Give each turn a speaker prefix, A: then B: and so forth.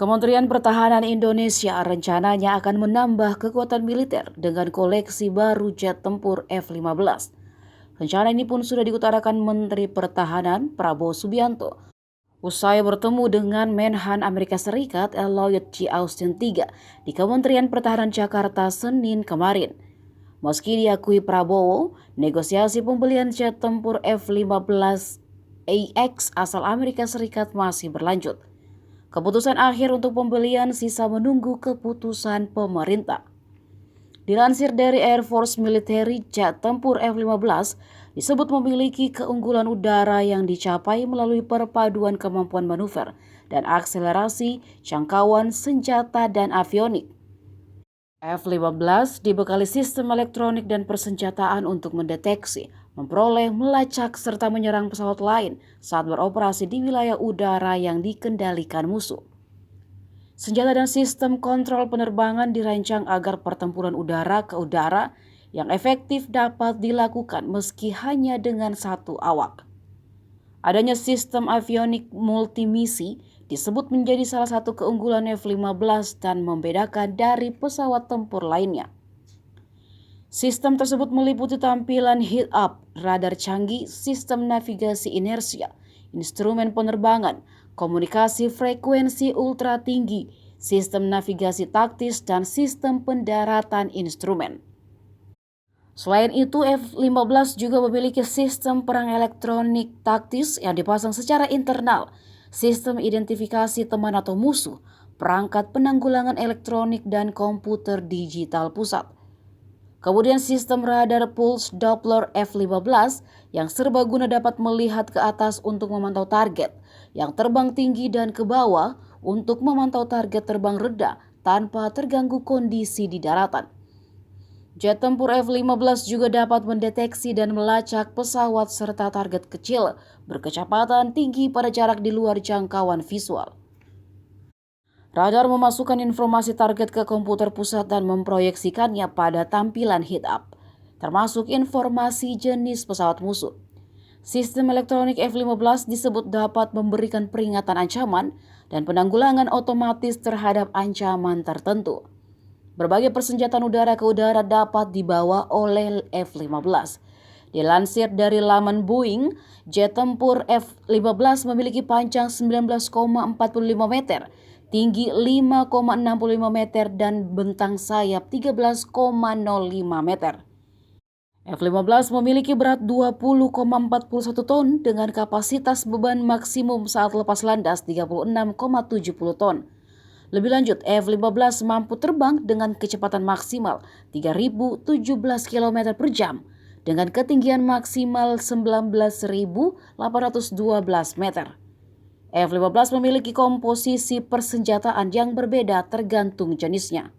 A: Kementerian Pertahanan Indonesia rencananya akan menambah kekuatan militer dengan koleksi baru jet tempur F-15. Rencana ini pun sudah diutarakan Menteri Pertahanan Prabowo Subianto usai bertemu dengan Menhan Amerika Serikat Lloyd G. Austin III di Kementerian Pertahanan Jakarta Senin kemarin. Meski diakui Prabowo, negosiasi pembelian jet tempur F-15AX asal Amerika Serikat masih berlanjut. Keputusan akhir untuk pembelian sisa menunggu keputusan pemerintah. Dilansir dari Air Force Military, jet tempur F-15 disebut memiliki keunggulan udara yang dicapai melalui perpaduan kemampuan manuver dan akselerasi, jangkauan, senjata, dan avionik. F-15 dibekali sistem elektronik dan persenjataan untuk mendeteksi, memperoleh, melacak, serta menyerang pesawat lain saat beroperasi di wilayah udara yang dikendalikan musuh. Senjata dan sistem kontrol penerbangan dirancang agar pertempuran udara ke udara yang efektif dapat dilakukan meski hanya dengan satu awak. Adanya sistem avionik multimisi disebut menjadi salah satu keunggulan F-15 dan membedakan dari pesawat tempur lainnya. Sistem tersebut meliputi tampilan heat-up, radar canggih, sistem navigasi inersia, instrumen penerbangan, komunikasi frekuensi ultra tinggi, sistem navigasi taktis, dan sistem pendaratan instrumen. Selain itu, F-15 juga memiliki sistem perang elektronik taktis yang dipasang secara internal, sistem identifikasi teman atau musuh, perangkat penanggulangan elektronik, dan komputer digital pusat. Kemudian sistem radar pulse Doppler F-15 yang serbaguna dapat melihat ke atas untuk memantau target, yang terbang tinggi dan ke bawah untuk memantau target terbang rendah tanpa terganggu kondisi di daratan. Jet tempur F-15 juga dapat mendeteksi dan melacak pesawat serta target kecil berkecepatan tinggi pada jarak di luar jangkauan visual. Radar memasukkan informasi target ke komputer pusat dan memproyeksikannya pada tampilan heat-up, termasuk informasi jenis pesawat musuh. Sistem elektronik F-15 disebut dapat memberikan peringatan ancaman dan penanggulangan otomatis terhadap ancaman tertentu. Berbagai persenjataan udara ke udara dapat dibawa oleh F-15. Dilansir dari laman Boeing, jet tempur F-15 memiliki panjang 19,45 meter, tinggi 5,65 meter, dan bentang sayap 13,05 meter. F-15 memiliki berat 20,41 ton dengan kapasitas beban maksimum saat lepas landas 36,70 ton. Lebih lanjut, F-15 mampu terbang dengan kecepatan maksimal 3.017 km per jam dengan ketinggian maksimal 19.812 meter. F-15 memiliki komposisi persenjataan yang berbeda tergantung jenisnya.